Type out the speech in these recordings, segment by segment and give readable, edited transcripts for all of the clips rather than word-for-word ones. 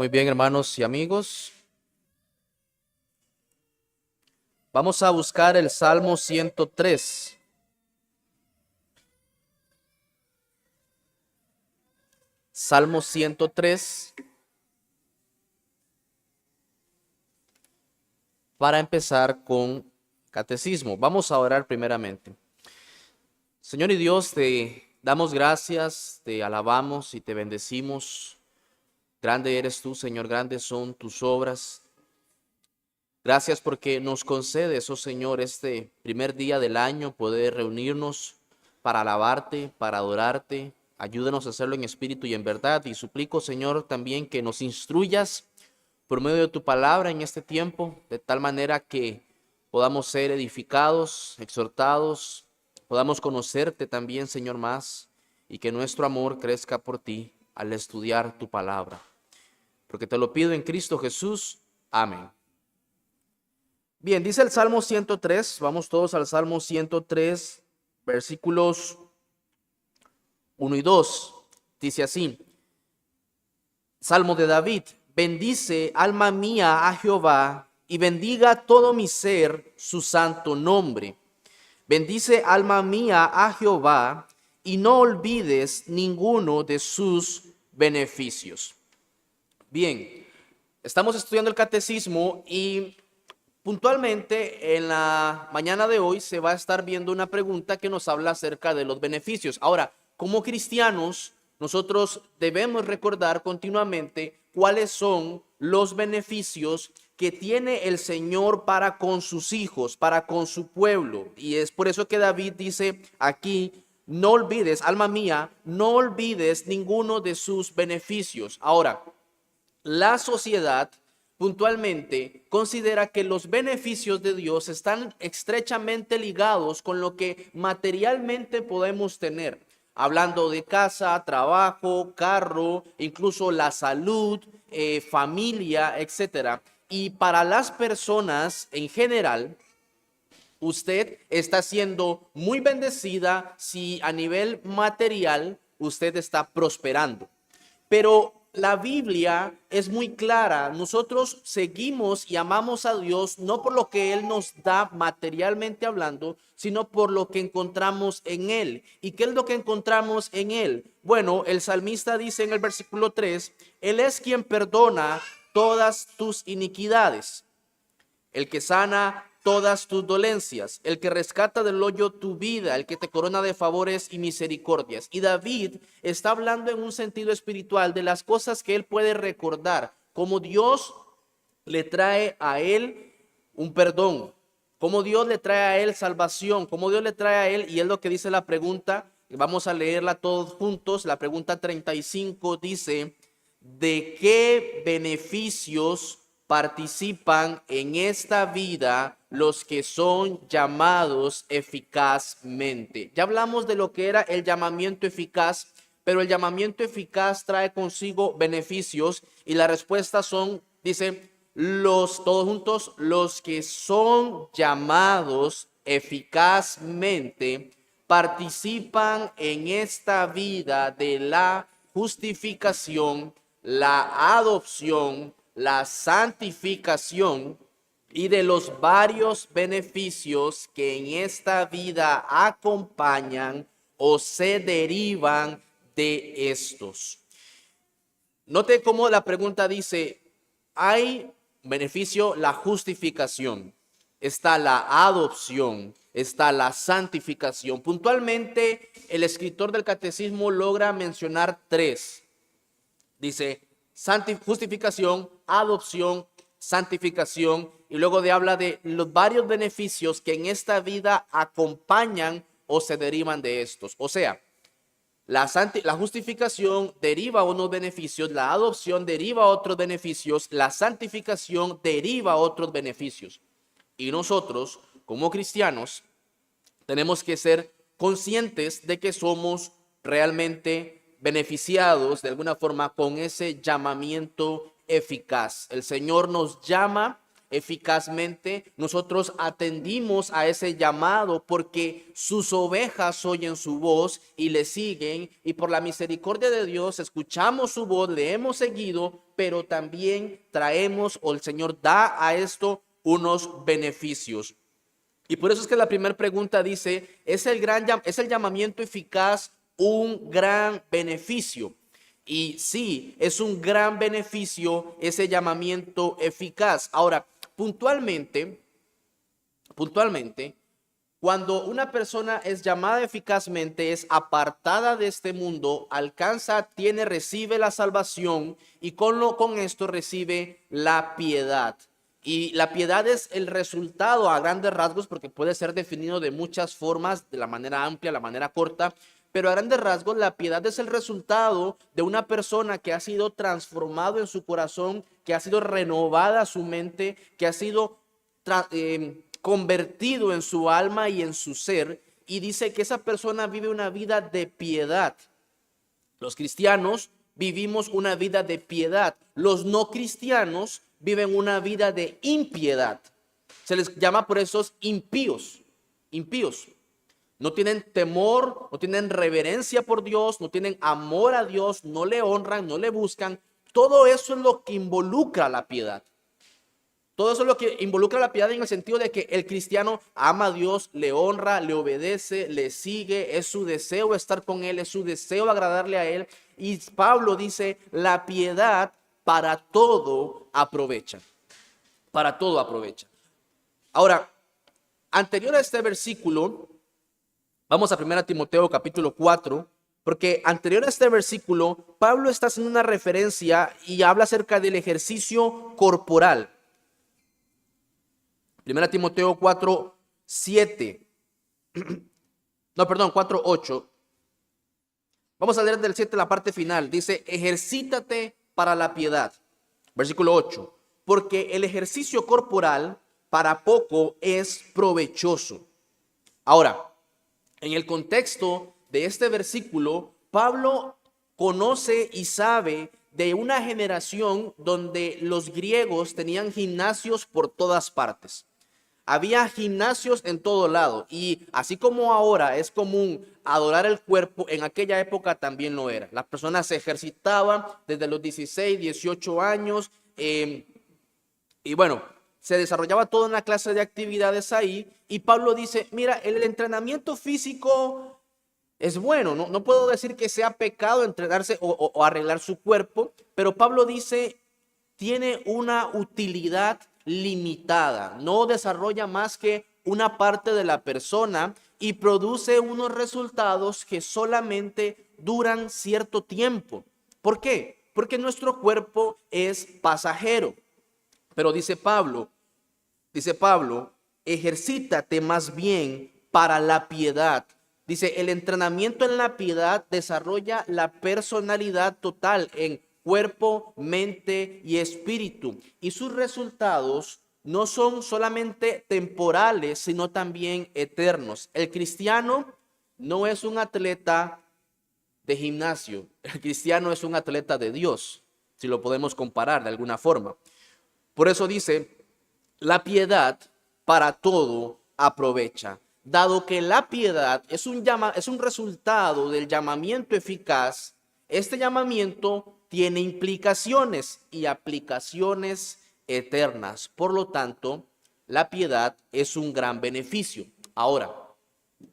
Muy bien, hermanos y amigos. Vamos a buscar el Salmo 103. Salmo 103. Para empezar con catecismo. Vamos a orar primeramente. Señor y Dios, te damos gracias, te alabamos y te bendecimos. Grande eres tú, Señor, grandes son tus obras. Gracias porque nos concedes, oh Señor, este primer día del año, poder reunirnos para alabarte, para adorarte. Ayúdanos a hacerlo en espíritu y en verdad. Y suplico, Señor, también que nos instruyas por medio de tu palabra en este tiempo, de tal manera que podamos ser edificados, exhortados, podamos conocerte también, Señor, más, y que nuestro amor crezca por ti al estudiar tu palabra. Porque te lo pido en Cristo Jesús. Amén. Bien, dice el Salmo 103, vamos todos al Salmo 103, versículos 1 y 2. Dice así, Salmo de David: bendice, alma mía, a Jehová, y bendiga todo mi ser su santo nombre. Bendice, alma mía, a Jehová, y no olvides ninguno de sus beneficios. Bien, estamos estudiando el catecismo y puntualmente en la mañana de hoy se va a estar viendo una pregunta que nos habla acerca de los beneficios. Ahora, como cristianos, nosotros debemos recordar continuamente cuáles son los beneficios que tiene el Señor para con sus hijos, para con su pueblo. Y es por eso que David dice aquí: no olvides, alma mía, no olvides ninguno de sus beneficios. Ahora, la sociedad puntualmente considera que los beneficios de Dios están estrechamente ligados con lo que materialmente podemos tener, hablando de casa, trabajo, carro, incluso la salud, familia, etcétera. Y para las personas en general, usted está siendo muy bendecida si a nivel material usted está prosperando. Pero la Biblia es muy clara. Nosotros seguimos y amamos a Dios no por lo que Él nos da materialmente hablando, sino por lo que encontramos en Él. ¿Y qué es lo que encontramos en Él? Bueno, el salmista dice en el versículo 3, Él es quien perdona todas tus iniquidades, el que sana todas tus dolencias, el que rescata del hoyo tu vida, el que te corona de favores y misericordias. Y David está hablando en un sentido espiritual de las cosas que él puede recordar, como Dios le trae a él un perdón, como Dios le trae a él salvación, como Dios le trae a él, y es lo que dice la pregunta, vamos a leerla todos juntos. La pregunta 35 dice: ¿de qué beneficios participan en esta vida los que son llamados eficazmente? Ya hablamos de lo que era el llamamiento eficaz, pero el llamamiento eficaz trae consigo beneficios, y la respuesta son, dice, todos juntos, los que son llamados eficazmente participan en esta vida de la justificación, la adopción, la santificación y de los varios beneficios que en esta vida acompañan o se derivan de estos. Note cómo la pregunta dice: hay beneficio, la justificación, está la adopción, está la santificación. Puntualmente, el escritor del catecismo logra mencionar tres. Dice justificación, adopción, santificación, y luego habla de los varios beneficios que en esta vida acompañan o se derivan de estos. O sea, la justificación deriva unos beneficios, la adopción deriva otros beneficios, la santificación deriva otros beneficios. Y nosotros, como cristianos, tenemos que ser conscientes de que somos realmente beneficiados de alguna forma con ese llamamiento eficaz. El Señor nos llama eficazmente, nosotros atendimos a ese llamado porque sus ovejas oyen su voz y le siguen, y por la misericordia de Dios escuchamos su voz, le hemos seguido, pero también traemos, o el Señor da a esto unos beneficios. Y por eso es que la primera pregunta dice, ¿es el llamamiento eficaz un gran beneficio? Y sí, es un gran beneficio ese llamamiento eficaz. Ahora, puntualmente, cuando una persona es llamada eficazmente, es apartada de este mundo, recibe la salvación y con esto recibe la piedad. Y la piedad es el resultado a grandes rasgos, porque puede ser definido de muchas formas, de la manera amplia, la manera corta, pero a grandes rasgos la piedad es el resultado de una persona que ha sido transformado en su corazón, que ha sido renovada su mente, que ha sido convertido en su alma y en su ser, y dice que esa persona vive una vida de piedad. Los cristianos vivimos una vida de piedad. Los no cristianos viven una vida de impiedad. Se les llama por esos impíos. Impíos. No tienen temor, no tienen reverencia por Dios, no tienen amor a Dios, no le honran, no le buscan. Todo eso es lo que involucra la piedad. Todo eso es lo que involucra la piedad en el sentido de que el cristiano ama a Dios, le honra, le obedece, le sigue, es su deseo estar con Él, es su deseo agradarle a Él. Y Pablo dice, la piedad para todo aprovecha. Para todo aprovecha. Ahora, anterior a este versículo, vamos a 1 Timoteo capítulo 4, porque anterior a este versículo, Pablo está haciendo una referencia y habla acerca del ejercicio corporal. 1 Timoteo 4, 7. No, perdón, 4, 8. Vamos a leer del 7 la parte final. Dice, ejercítate para la piedad. Versículo 8. Porque el ejercicio corporal para poco es provechoso. Ahora, en el contexto de este versículo, Pablo conoce y sabe de una generación donde los griegos tenían gimnasios por todas partes. Había gimnasios en todo lado, y así como ahora es común adorar el cuerpo, en aquella época también lo era. Las personas se ejercitaban desde los 16, 18 años y bueno, se desarrollaba toda una clase de actividades ahí, y Pablo dice, mira, el entrenamiento físico es bueno, no puedo decir que sea pecado entrenarse o arreglar su cuerpo, pero Pablo dice, tiene una utilidad limitada, no desarrolla más que una parte de la persona y produce unos resultados que solamente duran cierto tiempo. ¿Por qué? Porque nuestro cuerpo es pasajero. Pero dice Pablo, ejercítate más bien para la piedad. Dice, el entrenamiento en la piedad desarrolla la personalidad total en cuerpo, mente y espíritu. Y sus resultados no son solamente temporales, sino también eternos. El cristiano no es un atleta de gimnasio. El cristiano es un atleta de Dios, si lo podemos comparar de alguna forma. Por eso dice, la piedad para todo aprovecha. Dado que la piedad es un resultado del llamamiento eficaz, este llamamiento tiene implicaciones y aplicaciones eternas. Por lo tanto, la piedad es un gran beneficio. Ahora,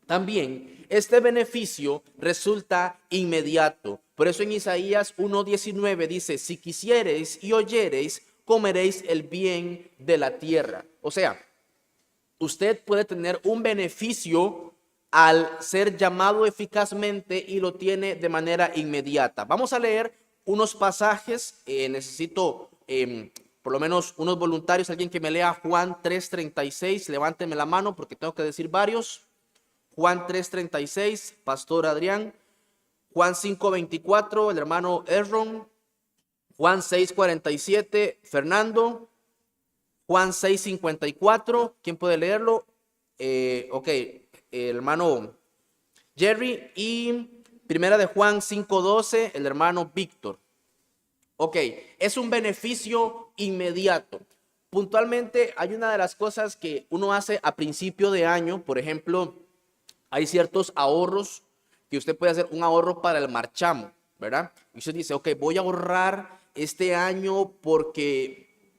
también este beneficio resulta inmediato. Por eso en Isaías 1:19 dice, si quisiereis y oyereis, comeréis el bien de la tierra. O sea, usted puede tener un beneficio al ser llamado eficazmente y lo tiene de manera inmediata. Vamos a leer unos pasajes. Necesito por lo menos unos voluntarios, alguien que me lea Juan 3:36. Levánteme la mano porque tengo que decir varios. Juan 3:36, Pastor Adrián. Juan 5:24, el hermano Erron. Juan 6:47, Fernando. Juan 6:54, ¿quién puede leerlo? Ok, el hermano Jerry. Y primera de Juan 5:12, el hermano Víctor. Ok, es un beneficio inmediato. puntualmente hay una de las cosas que uno hace a principio de año. Por ejemplo, hay ciertos ahorros que usted puede hacer, un ahorro para el marchamo, ¿verdad? Y usted dice, ok, voy a ahorrar este año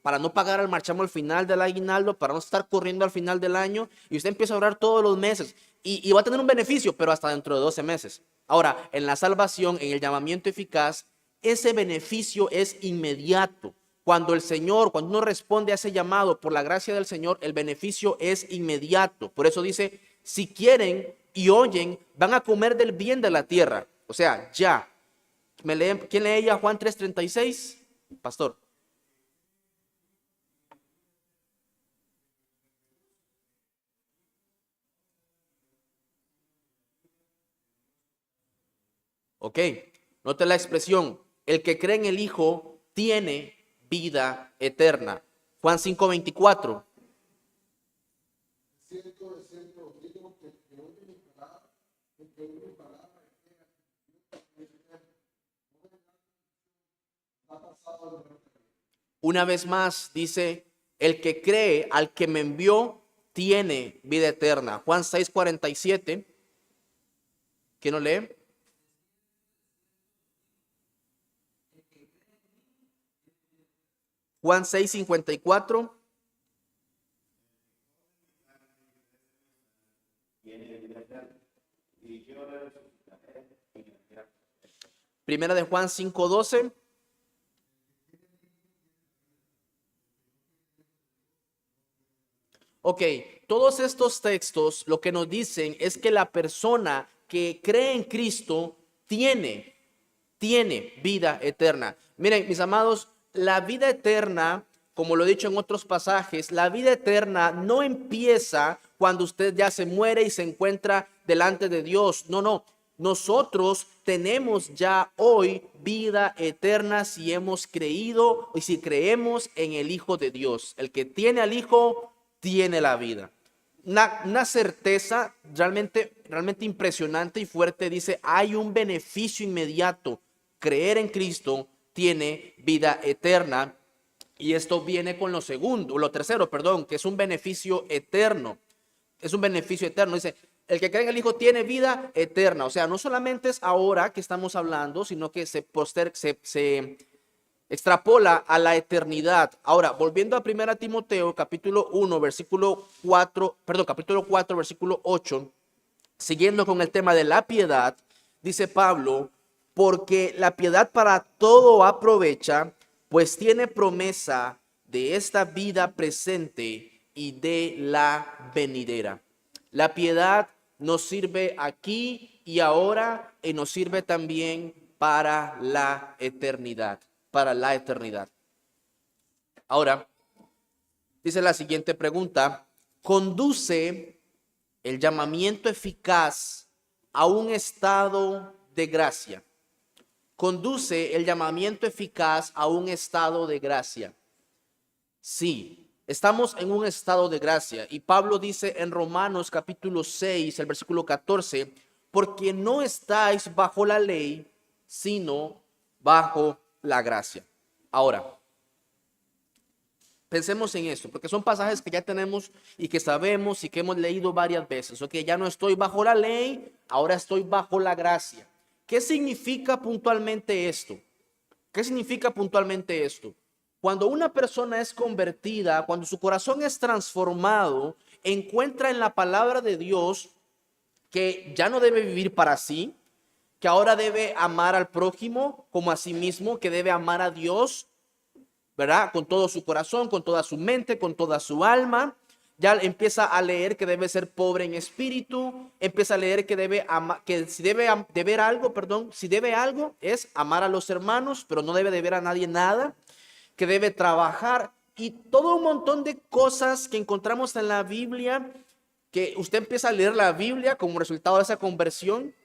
para no pagar al marchamo al final del aguinaldo, para no estar corriendo al final del año, y usted empieza a ahorrar todos los meses y va a tener un beneficio, pero hasta dentro de 12 meses. Ahora, en la salvación, en el llamamiento eficaz, ese beneficio es inmediato. Cuando uno responde a ese llamado por la gracia del Señor, el beneficio es inmediato. Por eso dice, si quieren y oyen, van a comer del bien de la tierra. O sea, ya. ¿Quién lee ya Juan 3:36? Pastor. Ok, note la expresión, el que cree en el Hijo tiene vida eterna. Juan 5:24. Una vez más dice, el que cree al que me envió tiene vida eterna. Juan 6:47. ¿Quién lo lee? Juan 6:54. Primera de Juan 5:12. Ok, todos estos textos lo que nos dicen es que la persona que cree en Cristo tiene vida eterna. Miren, mis amados, la vida eterna, como lo he dicho en otros pasajes, la vida eterna no empieza cuando usted ya se muere y se encuentra delante de Dios. No, no. Nosotros tenemos ya hoy vida eterna si hemos creído y si creemos en el Hijo de Dios. El que tiene al Hijo tiene la vida. Una certeza realmente impresionante y fuerte. Dice, hay un beneficio inmediato. Creer en Cristo tiene vida eterna. Y esto viene con lo tercero, perdón, que es un beneficio eterno. Es un beneficio eterno. Dice, el que cree en el Hijo tiene vida eterna. O sea, no solamente es ahora que estamos hablando, sino que se extrapola a la eternidad. Ahora, volviendo a 1 Timoteo, capítulo 1, versículo 4, perdón, capítulo 4, versículo 8, siguiendo con el tema de la piedad, dice Pablo, porque la piedad para todo aprovecha, pues tiene promesa de esta vida presente y de la venidera. La piedad nos sirve aquí y ahora y nos sirve también para la eternidad, para la eternidad. Ahora, dice la siguiente pregunta, ¿conduce el llamamiento eficaz a un estado de gracia? ¿Conduce el llamamiento eficaz a un estado de gracia? Sí, estamos en un estado de gracia. Y Pablo dice en Romanos capítulo 6, el versículo 14, porque no estáis bajo la ley, sino bajo la gracia. Ahora, pensemos en esto, porque son pasajes que ya tenemos y que sabemos y que hemos leído varias veces. Ok, ya no estoy bajo la ley, ahora estoy bajo la gracia. ¿Qué significa puntualmente esto? ¿Qué significa puntualmente esto? Cuando una persona es convertida, cuando su corazón es transformado, encuentra en la palabra de Dios que ya no debe vivir para sí, que ahora debe amar al prójimo como a sí mismo, que debe amar a Dios, ¿verdad? Con todo su corazón, con toda su mente, con toda su alma. Ya empieza a leer que debe ser pobre en espíritu, empieza a leer que debe amar, que si deber algo, perdón, si debe algo es amar a los hermanos, pero no debe deber a nadie nada, que debe trabajar y todo un montón de cosas que encontramos en la Biblia, que usted empieza a leer la Biblia como resultado de esa conversión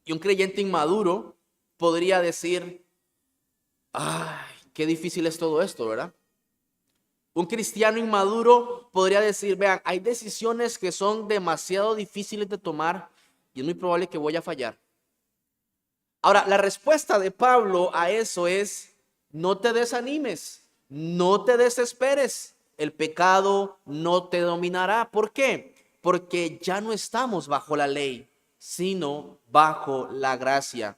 y un creyente inmaduro podría decir, ay, qué difícil es todo esto, ¿verdad? Un cristiano inmaduro podría decir, vean, hay decisiones que son demasiado difíciles de tomar y es muy probable que voy a fallar. Ahora, la respuesta de Pablo a eso es, no te desanimes, no te desesperes, el pecado no te dominará. ¿Por qué? Porque ya no estamos bajo la ley, sino bajo la gracia.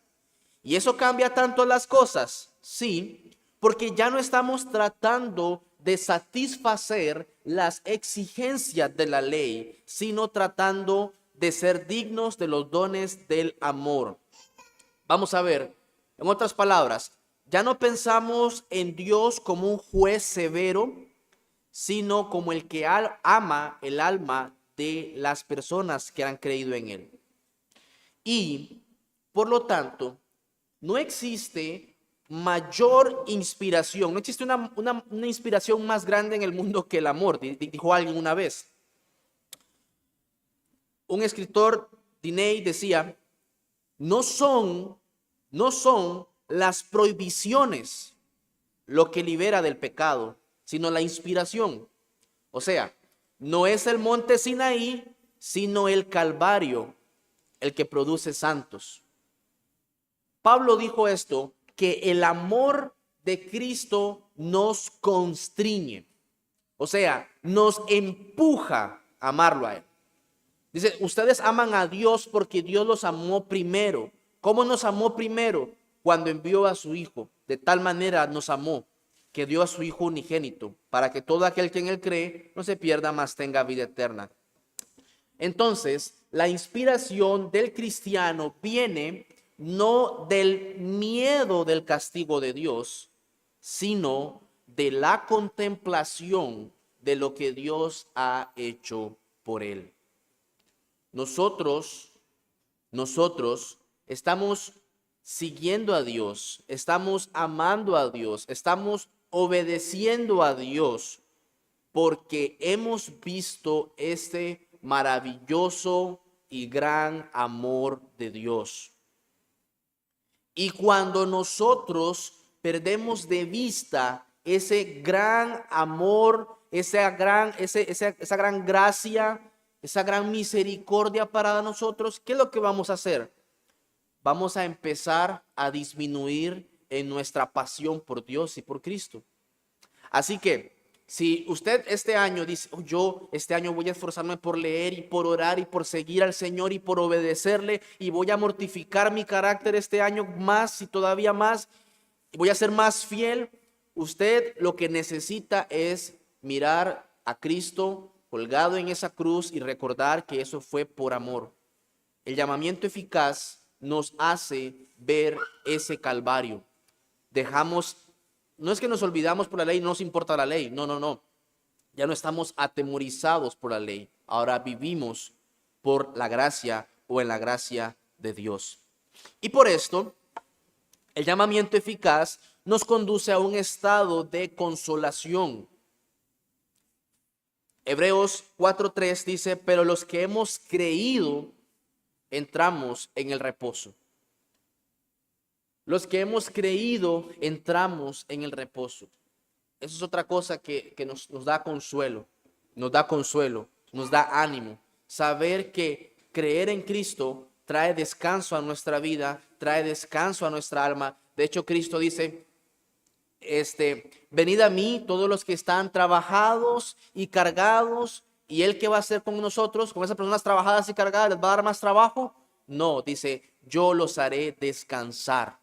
¿Y eso cambia tanto las cosas? Sí, porque ya no estamos tratando de satisfacer las exigencias de la ley, sino tratando de ser dignos de los dones del amor. Vamos a ver, en otras palabras, ya no pensamos en Dios como un juez severo, sino como el que ama el alma de las personas que han creído en Él. Y, por lo tanto, no existe mayor inspiración, no existe una inspiración más grande en el mundo que el amor, dijo alguien una vez. Un escritor, Diney, decía, no son las prohibiciones lo que libera del pecado, sino la inspiración. O sea, no es el monte Sinaí, sino el Calvario el que produce santos. Pablo dijo esto, que el amor de Cristo nos constriñe. O sea, nos empuja a amarlo a Él. Dice, ustedes aman a Dios porque Dios los amó primero. ¿Cómo nos amó primero? Cuando envió a su Hijo. De tal manera nos amó que dio a su Hijo unigénito, para que todo aquel que en Él cree no se pierda, mas tenga vida eterna. Entonces, la inspiración del cristiano viene no del miedo del castigo de Dios, sino de la contemplación de lo que Dios ha hecho por él. Nosotros estamos siguiendo a Dios, estamos amando a Dios, estamos obedeciendo a Dios, porque hemos visto este maravilloso y gran amor de Dios. Y cuando nosotros perdemos de vista ese gran amor, esa gran gracia, esa gran misericordia para nosotros, ¿qué es lo que vamos a hacer? Vamos a empezar a disminuir en nuestra pasión por Dios y por Cristo. Así que si usted este año dice, oh, yo este año voy a esforzarme por leer y por orar y por seguir al Señor y por obedecerle, y voy a mortificar mi carácter este año más y todavía más, y voy a ser más fiel, usted lo que necesita es mirar a Cristo colgado en esa cruz y recordar que eso fue por amor. El llamamiento eficaz nos hace ver ese Calvario. No es que nos olvidamos por la ley, no nos importa la ley, no. Ya no estamos atemorizados por la ley, ahora vivimos por la gracia o en la gracia de Dios. Y por esto, el llamamiento eficaz nos conduce a un estado de consolación. Hebreos 4:3 dice, pero los que hemos creído entramos en el reposo. Los que hemos creído entramos en el reposo. Eso es otra cosa que nos da consuelo, nos da ánimo. Saber que creer en Cristo trae descanso a nuestra vida, trae descanso a nuestra alma. De hecho, Cristo dice, venid a mí todos los que están trabajados y cargados. ¿Y Él qué va a hacer con nosotros? ¿Con esas personas trabajadas y cargadas les va a dar más trabajo? No, dice, yo los haré descansar.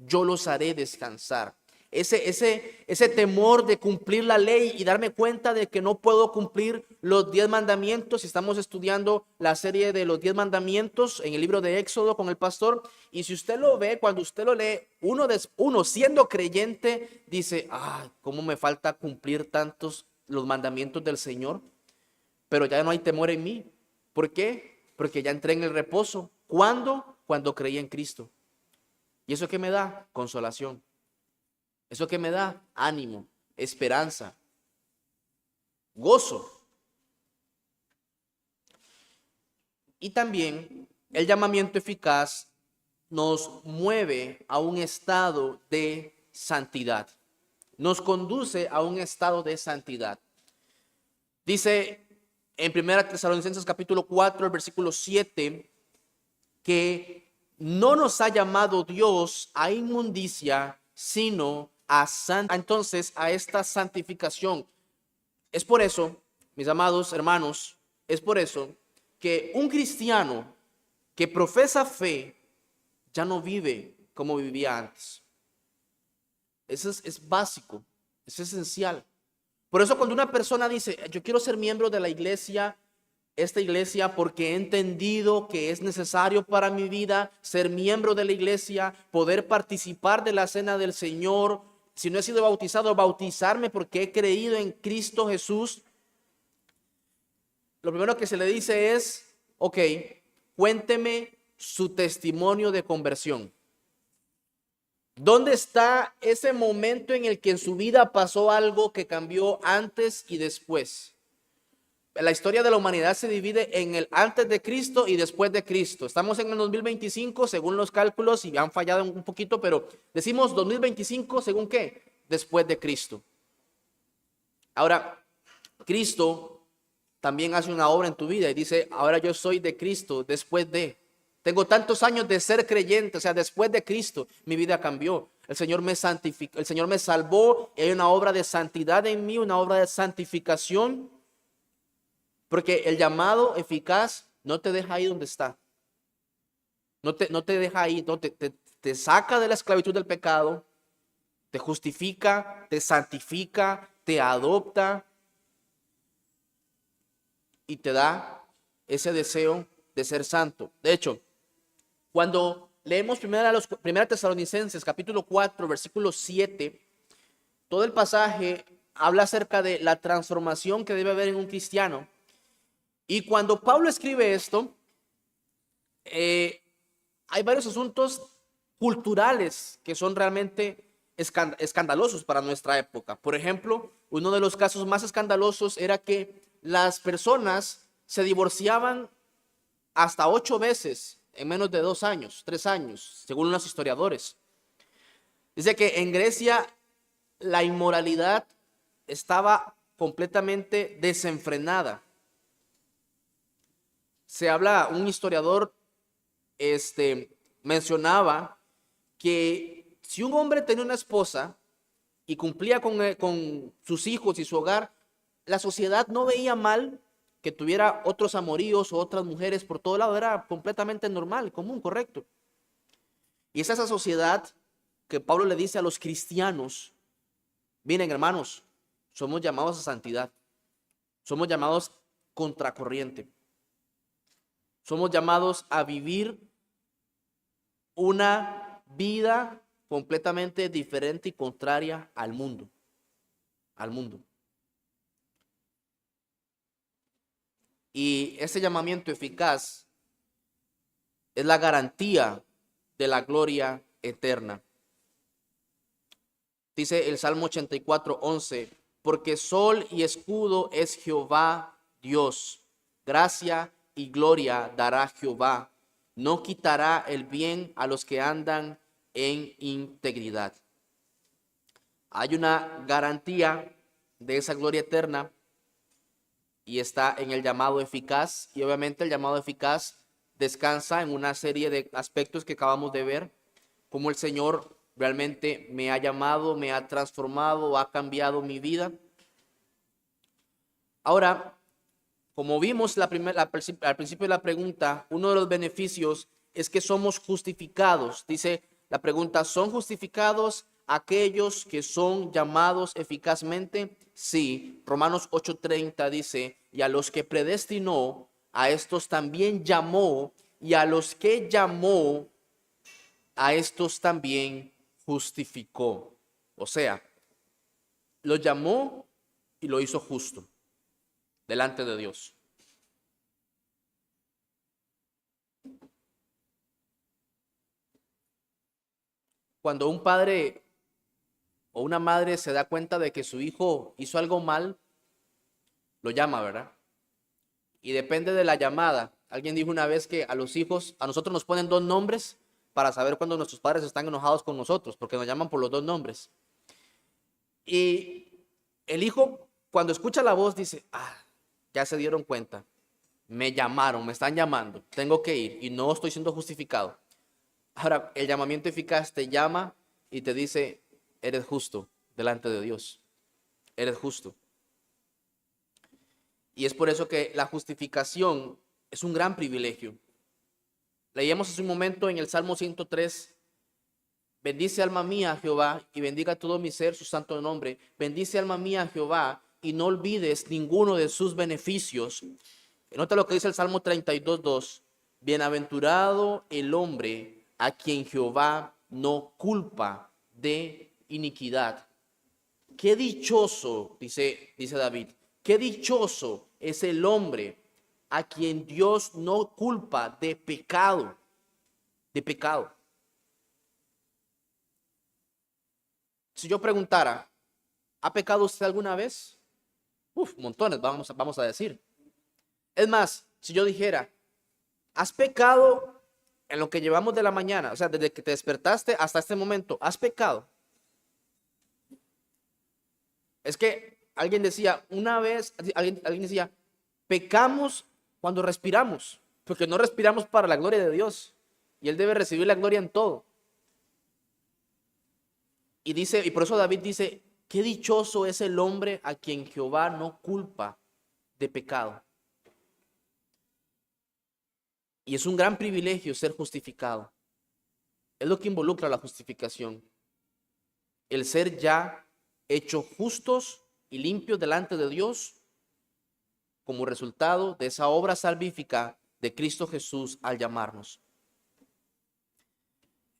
Yo los haré descansar. Ese temor de cumplir la ley y darme cuenta de que no puedo cumplir los 10 mandamientos. Estamos estudiando la serie de los 10 mandamientos en el libro de Éxodo con el pastor. Y si usted lo ve, cuando usted lo lee, uno siendo creyente dice, ay, cómo me falta cumplir tantos los mandamientos del Señor. Pero ya no hay temor en mí. ¿Por qué? Porque ya entré en el reposo. ¿Cuándo? Cuando creí en Cristo. ¿Y eso qué me da? Consolación. ¿Eso qué me da? Ánimo, esperanza, gozo. Y también el llamamiento eficaz nos mueve a un estado de santidad. Nos conduce a un estado de santidad. Dice en 1 Tesalonicenses capítulo 4, el versículo 7, que no nos ha llamado Dios a inmundicia, sino entonces a esta santificación. Es por eso, mis amados hermanos, es por eso que un cristiano que profesa fe ya no vive como vivía antes. Eso es básico, es esencial. Por eso cuando una persona dice, yo quiero ser miembro de la iglesia, esta iglesia, porque he entendido que es necesario para mi vida ser miembro de la iglesia, poder participar de la cena del Señor. Si no he sido bautizado, bautizarme porque he creído en Cristo Jesús. Lo primero que se le dice es, ok, cuénteme su testimonio de conversión. ¿Dónde está ese momento en el que en su vida pasó algo que cambió antes y después? La historia de la humanidad se divide en el antes de Cristo y después de Cristo. Estamos en el 2025 según los cálculos y han fallado un poquito, pero decimos 2025 según qué? Después de Cristo. Ahora, Cristo también hace una obra en tu vida y dice, ahora yo soy de Cristo después de. Tengo tantos años de ser creyente, o sea, después de Cristo mi vida cambió. El Señor me santificó, el Señor me salvó y hay una obra de santidad en mí, una obra de santificación. Porque el llamado eficaz no te deja ahí donde está. No te deja ahí, no, te saca de la esclavitud del pecado, te justifica, te santifica, te adopta y te da ese deseo de ser santo. De hecho, cuando leemos primera Tesalonicenses capítulo 4, versículo 7, todo el pasaje habla acerca de la transformación que debe haber en un cristiano. Y cuando Pablo escribe esto, hay varios asuntos culturales que son realmente escandalosos para nuestra época. Por ejemplo, uno de los casos más escandalosos era que las personas se divorciaban hasta 8 veces en menos de 2 años, 3 años, según los historiadores. Dice que en Grecia la inmoralidad estaba completamente desenfrenada. Se habla, un historiador mencionaba que si un hombre tenía una esposa y cumplía con sus hijos y su hogar, la sociedad no veía mal que tuviera otros amoríos o otras mujeres por todo lado. Era completamente normal, común, correcto. Y es esa sociedad que Pablo le dice a los cristianos, miren hermanos, somos llamados a santidad, somos llamados contracorriente. Somos llamados a vivir una vida completamente diferente y contraria al mundo. Al mundo. Y ese llamamiento eficaz es la garantía de la gloria eterna. Dice el Salmo 84:11, porque sol y escudo es Jehová Dios, gracia y gloria dará Jehová, no quitará el bien a los que andan en integridad. Hay una garantía de esa gloria eterna y está en el llamado eficaz, y obviamente el llamado eficaz descansa en una serie de aspectos que acabamos de ver, como el Señor realmente me ha llamado, me ha transformado, ha cambiado mi vida. Ahora, como vimos al principio de la pregunta, uno de los beneficios es que somos justificados. Dice la pregunta, ¿son justificados aquellos que son llamados eficazmente? Sí, Romanos 8:30 dice, y a los que predestinó, a estos también llamó, y a los que llamó, a estos también justificó. O sea, lo llamó y lo hizo justo delante de Dios. Cuando un padre o una madre se da cuenta de que su hijo hizo algo mal, lo llama, ¿verdad? Y depende de la llamada. Alguien dijo una vez que a los hijos, a nosotros nos ponen 2 nombres para saber cuando nuestros padres están enojados con nosotros, porque nos llaman por los 2 nombres. Y el hijo, cuando escucha la voz, dice, ya se dieron cuenta, me llamaron, me están llamando, tengo que ir y no estoy siendo justificado. Ahora, el llamamiento eficaz te llama y te dice, eres justo delante de Dios. Eres justo. Y es por eso que la justificación es un gran privilegio. Leíamos hace un momento en el Salmo 103, bendice alma mía a Jehová y bendiga todo mi ser su santo nombre. Bendice alma mía a Jehová y no olvides ninguno de sus beneficios. Nota lo que dice el Salmo 32:2. Bienaventurado el hombre a quien Jehová no culpa de iniquidad. Qué dichoso, dice David, qué dichoso es el hombre a quien Dios no culpa de pecado, de pecado. Si yo preguntara, ¿ha pecado usted alguna vez? Montones, vamos a decir. Es más, si yo dijera, ¿has pecado en lo que llevamos de la mañana? O sea, desde que te despertaste hasta este momento, ¿has pecado? Es que alguien decía, una vez, alguien decía, pecamos cuando respiramos, porque no respiramos para la gloria de Dios. Y Él debe recibir la gloria en todo. Y dice, y por eso David dice, qué dichoso es el hombre a quien Jehová no culpa de pecado. Y es un gran privilegio ser justificado. Es lo que involucra la justificación. El ser ya hechos justos y limpios delante de Dios como resultado de esa obra salvífica de Cristo Jesús al llamarnos.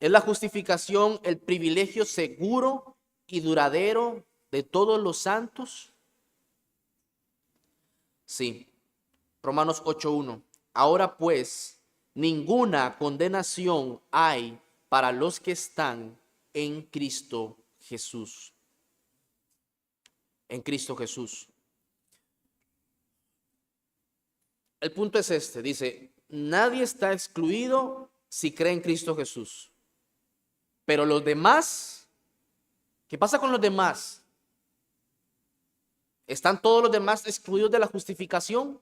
Es la justificación el privilegio seguro y duradero de todos los santos. Sí, Romanos 8:1. Ahora pues, ninguna condenación hay para los que están en Cristo Jesús. En Cristo Jesús. El punto es este, dice, nadie está excluido si cree en Cristo Jesús. Pero los demás, ¿qué pasa con los demás? ¿Están todos los demás excluidos de la justificación?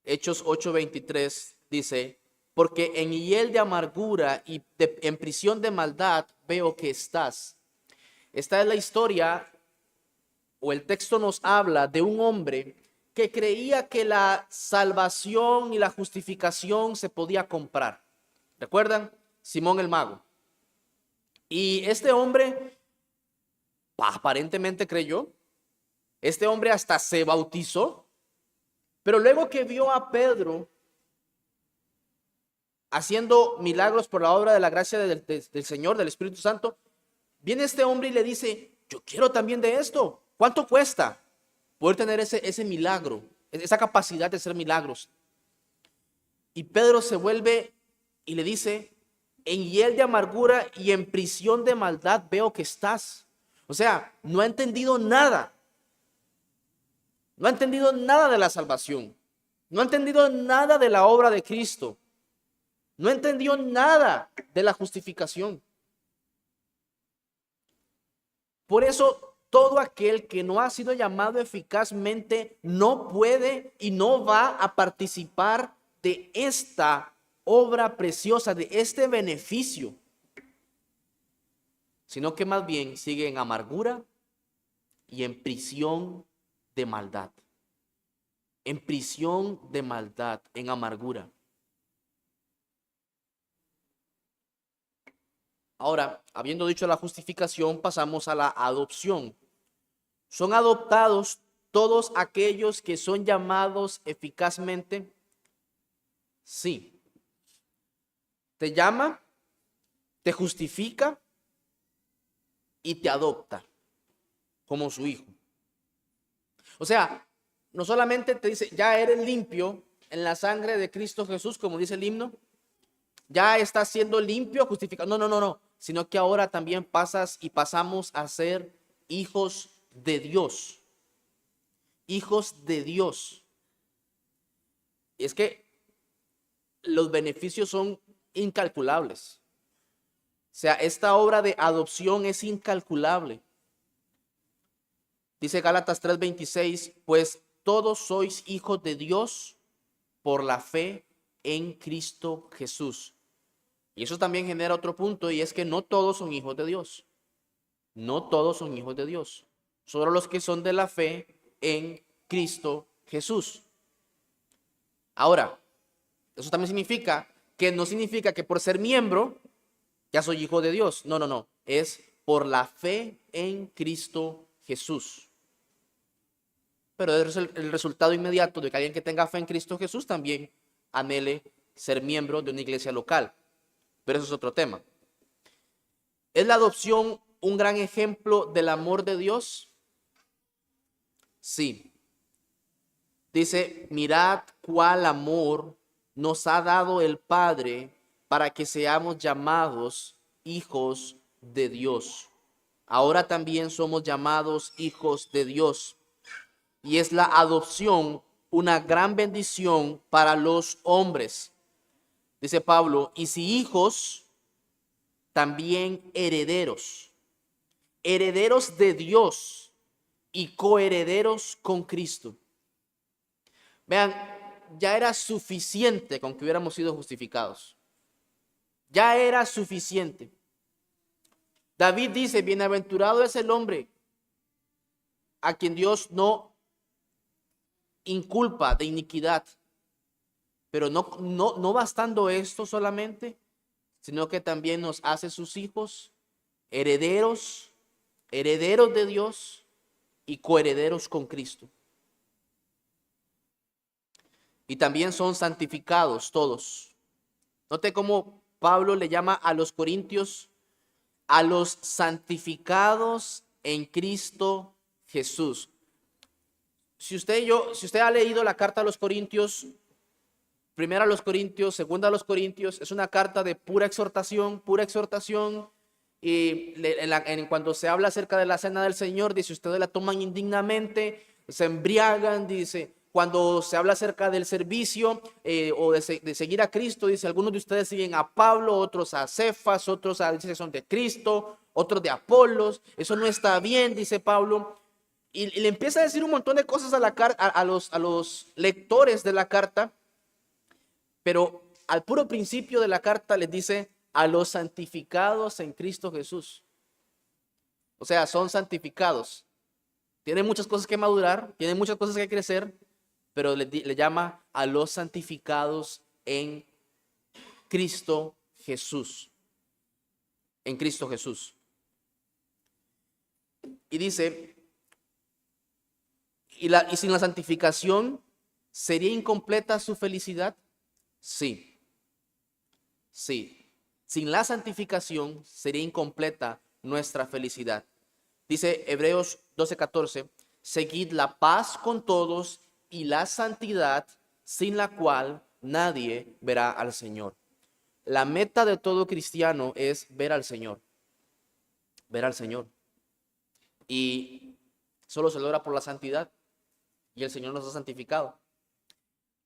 Hechos 8:23 dice, porque en hiel de amargura y en prisión de maldad veo que estás. Esta es la historia, o el texto nos habla de un hombre que creía que la salvación y la justificación se podía comprar. ¿Recuerdan? Simón el mago. Y este hombre aparentemente creyó. Este hombre hasta se bautizó. Pero luego que vio a Pedro haciendo milagros por la obra de la gracia del Señor, del Espíritu Santo, viene este hombre y le dice, yo quiero también de esto. ¿Cuánto cuesta poder tener ese milagro, esa capacidad de hacer milagros? Y Pedro se vuelve y le dice, en hiel de amargura y en prisión de maldad veo que estás. O sea, no ha entendido nada. No ha entendido nada de la salvación. No ha entendido nada de la obra de Cristo. No entendió nada de la justificación. Por eso, todo aquel que no ha sido llamado eficazmente no puede y no va a participar de esta obra preciosa, de este beneficio, sino que más bien sigue en amargura y en prisión de maldad. En prisión de maldad, en amargura. Ahora, habiendo dicho la justificación, pasamos a la adopción. ¿Son adoptados todos aquellos que son llamados eficazmente? Sí. Te llama, te justifica y te adopta como su hijo. O sea, no solamente te dice, ya eres limpio en la sangre de Cristo Jesús, como dice el himno, ya estás siendo limpio, justificado. No. Sino que ahora también pasamos a ser hijos de Dios. Hijos de Dios. Y es que los beneficios son incalculables. O sea, esta obra de adopción es incalculable. Dice Gálatas 3:26, pues todos sois hijos de Dios por la fe en Cristo Jesús. Y eso también genera otro punto, y es que no todos son hijos de Dios. No todos son hijos de Dios. Solo los que son de la fe en Cristo Jesús. Ahora, eso también significa que no significa que por ser miembro ya soy hijo de Dios. No, no, no. Es por la fe en Cristo Jesús. Pero es el resultado inmediato de que alguien que tenga fe en Cristo Jesús también anhele ser miembro de una iglesia local. Pero eso es otro tema. ¿Es la adopción un gran ejemplo del amor de Dios? Sí. Dice, mirad cuál amor nos ha dado el Padre para que seamos llamados hijos de Dios. Ahora también somos llamados hijos de Dios. Y es la adopción una gran bendición para los hombres. Dice Pablo, y si hijos, también herederos. Herederos de Dios y coherederos con Cristo. Vean, ya era suficiente con que hubiéramos sido justificados. Ya era suficiente. David dice, bienaventurado es el hombre a quien Dios no inculpa de iniquidad. Pero no bastando esto solamente, sino que también nos hace sus hijos, herederos de Dios y coherederos con Cristo. Y también son santificados todos. Note cómo Pablo le llama a los corintios a los santificados en Cristo Jesús. Si usted ha leído la carta a los Corintios, primera a los Corintios, segunda a los Corintios, es una carta de pura exhortación. Y cuando se habla acerca de la cena del Señor, dice, ustedes la toman indignamente, se embriagan, dice. Cuando se habla acerca del servicio o de seguir a Cristo, dice, algunos de ustedes siguen a Pablo, otros a Cefas, otros dice que son de Cristo, otros de Apolos. Eso no está bien, dice Pablo. Y le empieza a decir un montón de cosas a los lectores de la carta, pero al puro principio de la carta les dice a los santificados en Cristo Jesús. O sea, son santificados. Tienen muchas cosas que madurar, tienen muchas cosas que crecer, pero le llama a los santificados en Cristo Jesús. En Cristo Jesús. Y dice, y sin la santificación, ¿sería incompleta su felicidad? Sí. Sí. Sin la santificación, sería incompleta nuestra felicidad. Dice Hebreos 12:14, seguid la paz con todos y la santidad, sin la cual nadie verá al Señor. La meta de todo cristiano es ver al Señor. Ver al Señor. Y solo se logra por la santidad. Y el Señor nos ha santificado.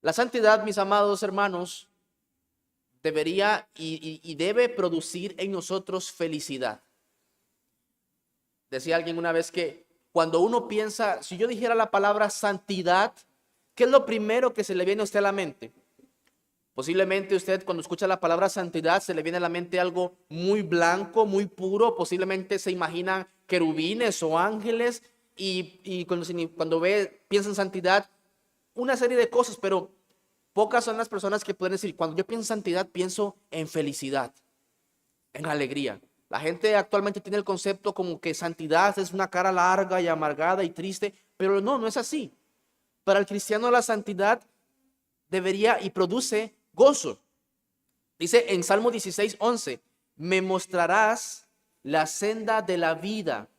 La santidad, mis amados hermanos, debería y debe producir en nosotros felicidad. Decía alguien una vez que cuando uno piensa, si yo dijera la palabra santidad, ¿qué es lo primero que se le viene a usted a la mente? Posiblemente usted cuando escucha la palabra santidad se le viene a la mente algo muy blanco, muy puro. Posiblemente se imagina querubines o ángeles y cuando piensa en santidad, una serie de cosas, pero pocas son las personas que pueden decir, cuando yo pienso en santidad, pienso en felicidad, en alegría. La gente actualmente tiene el concepto como que santidad es una cara larga y amargada y triste, pero no es así. Para el cristiano la santidad debería y produce gozo. Dice en Salmo 16:11, me mostrarás la senda de la vida.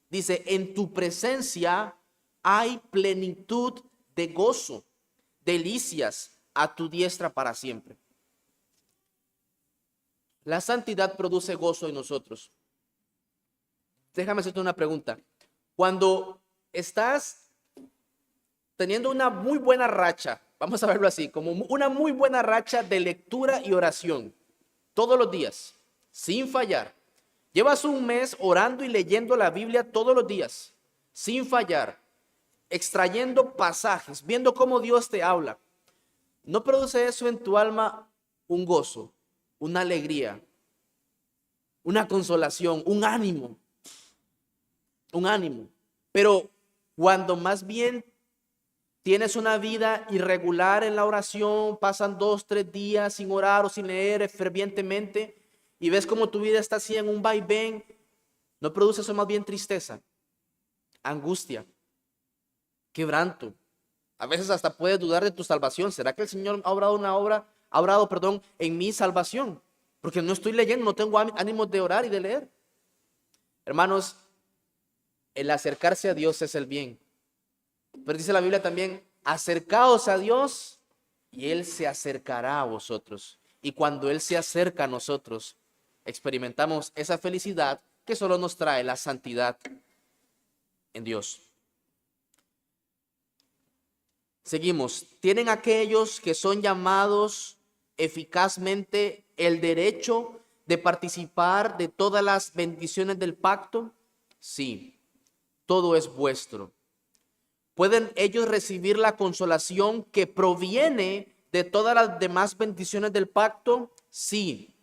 Dice, en tu presencia hay plenitud de gozo, delicias a tu diestra para siempre. La santidad produce gozo en nosotros. Déjame hacerte una pregunta. Cuando estás teniendo una muy buena racha, vamos a verlo así, como una muy buena racha de lectura y oración, todos los días, sin fallar. Llevas un mes orando y leyendo la Biblia todos los días, sin fallar, extrayendo pasajes, viendo cómo Dios te habla. ¿No produce eso en tu alma un gozo? una alegría, una consolación, un ánimo. Pero cuando más bien tienes una vida irregular en la oración, pasan 2, 3 días sin orar o sin leer fervientemente y ves como tu vida está así en un vaivén, no produce eso más bien tristeza, angustia, quebranto. A veces hasta puedes dudar de tu salvación. ¿Será que el Señor ha obrado en mi salvación? Porque no estoy leyendo, no tengo ánimos de orar y de leer. Hermanos, el acercarse a Dios es el bien. Pero dice la Biblia también, acercaos a Dios y Él se acercará a vosotros. Y cuando Él se acerca a nosotros, experimentamos esa felicidad que solo nos trae la santidad en Dios. Seguimos. Tienen aquellos que son llamados eficazmente el derecho de participar de todas las bendiciones del pacto. Sí, todo es vuestro. ¿Pueden ellos recibir la consolación que proviene de todas las demás bendiciones del pacto? Sí.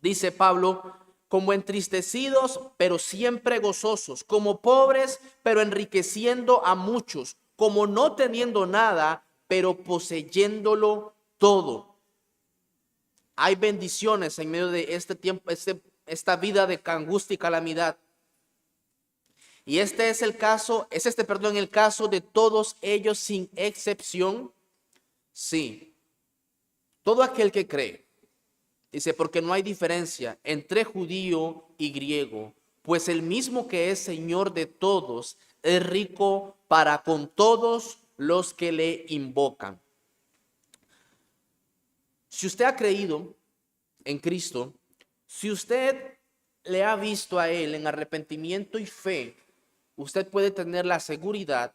Dice Pablo, como entristecidos, pero siempre gozosos, como pobres, pero enriqueciendo a muchos, como no teniendo nada, pero poseyéndolo todo. Hay bendiciones en medio de este tiempo, esta vida de angustia y calamidad. Y el caso de todos ellos sin excepción. Sí, todo aquel que cree. Dice, porque no hay diferencia entre judío y griego, pues el mismo que es Señor de todos es rico para con todos los que le invocan. Si usted ha creído en Cristo, si usted le ha visto a Él en arrepentimiento y fe, usted puede tener la seguridad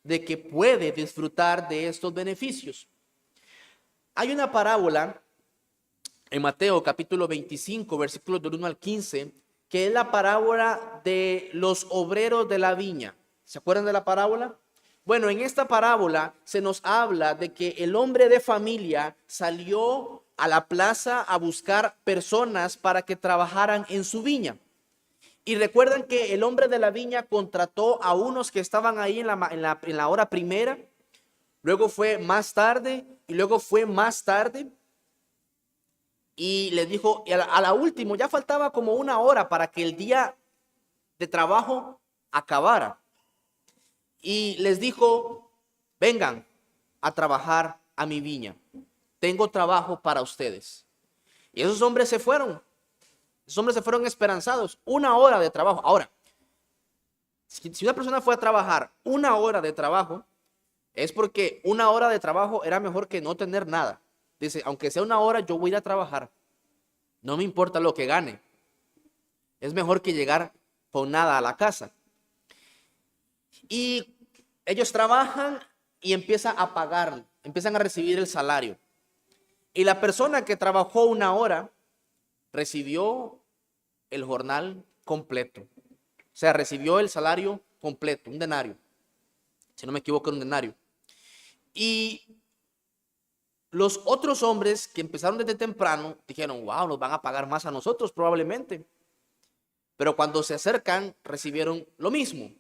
de que puede disfrutar de estos beneficios. Hay una parábola en Mateo capítulo 25, versículos del 1 al 15, que es la parábola de los obreros de la viña. ¿Se acuerdan de la parábola? Bueno, en esta parábola se nos habla de que el hombre de familia salió a la plaza a buscar personas para que trabajaran en su viña. Y recuerdan que el hombre de la viña contrató a unos que estaban ahí en la hora primera, luego fue más tarde y luego fue más tarde. Y les dijo, a la última, ya faltaba como 1 hora para que el día de trabajo acabara. Y les dijo, vengan a trabajar a mi viña. Tengo trabajo para ustedes. Y esos hombres se fueron. Esos hombres se fueron esperanzados. 1 hora de trabajo. Ahora, si una persona fue a trabajar 1 hora de trabajo, es porque 1 hora de trabajo era mejor que no tener nada. Dice, aunque sea 1 hora, yo voy a ir a trabajar. No me importa lo que gane. Es mejor que llegar con nada a la casa. Y ellos trabajan y empiezan a pagar, empiezan a recibir el salario. Y la persona que trabajó 1 hora recibió el jornal completo. O sea, recibió el salario completo, un denario. Si no me equivoco, un denario. Y los otros hombres que empezaron desde temprano dijeron, wow, nos van a pagar más a nosotros probablemente. Pero cuando se acercan, recibieron lo mismo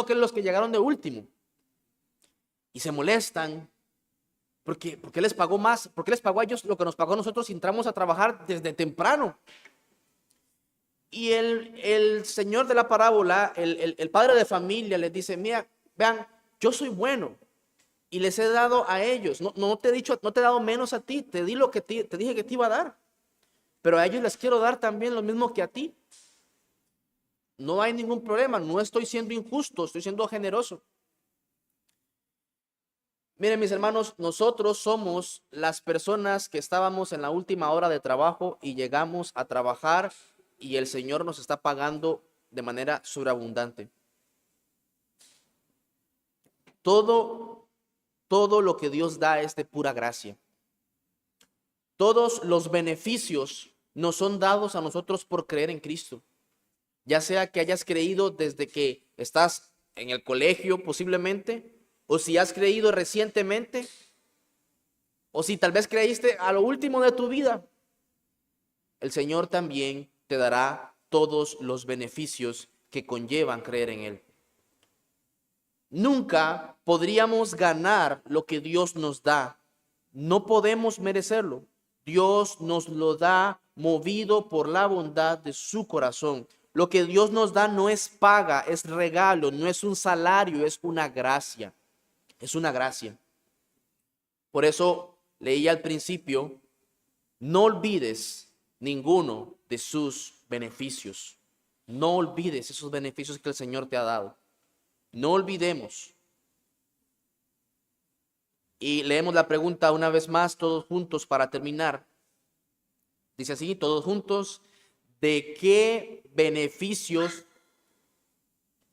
que los que llegaron de último. Y se molestan. ¿Por qué les pagó más? ¿Por qué les pagó a ellos lo que nos pagó a nosotros si entramos a trabajar desde temprano? Y el señor de la parábola, el padre de familia, les dice, mira, vean, yo soy bueno y les he dado a ellos. No te he dado menos a ti, te di lo que te dije que te iba a dar. Pero a ellos les quiero dar también lo mismo que a ti. No hay ningún problema, no estoy siendo injusto, estoy siendo generoso. Miren, mis hermanos, nosotros somos las personas que estábamos en la última hora de trabajo y llegamos a trabajar y el Señor nos está pagando de manera sobreabundante. Todo lo que Dios da es de pura gracia. Todos los beneficios nos son dados a nosotros por creer en Cristo. Ya sea que hayas creído desde que estás en el colegio posiblemente, o si has creído recientemente, o si tal vez creíste a lo último de tu vida. el Señor también te dará todos los beneficios que conllevan creer en Él. Nunca podríamos ganar lo que Dios nos da. No podemos merecerlo. Dios nos lo da movido por la bondad de su corazón. Lo que Dios nos da no es paga, es regalo, no es un salario, es una gracia. Es una gracia. Por eso leí al principio, no olvides ninguno de sus beneficios. No olvides esos beneficios que el Señor te ha dado. No olvidemos. Y leemos la pregunta una vez más, todos juntos para terminar. Dice así, todos juntos, ¿de qué beneficios?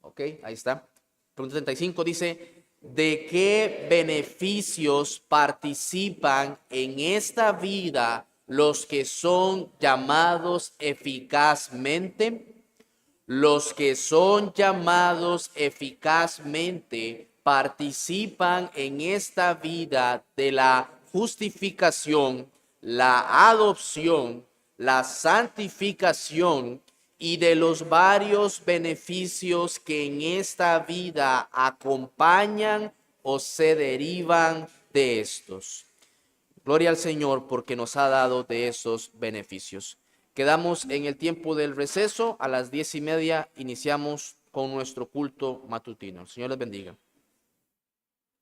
Ok, ahí está. Pregunta 35 dice, ¿de qué beneficios participan en esta vida los que son llamados eficazmente? Los que son llamados eficazmente participan en esta vida de la justificación, la adopción, la santificación y de los varios beneficios que en esta vida acompañan o se derivan de estos. Gloria al Señor porque nos ha dado de esos beneficios. Quedamos en el tiempo del receso. A las 10:30 iniciamos con nuestro culto matutino. El Señor les bendiga.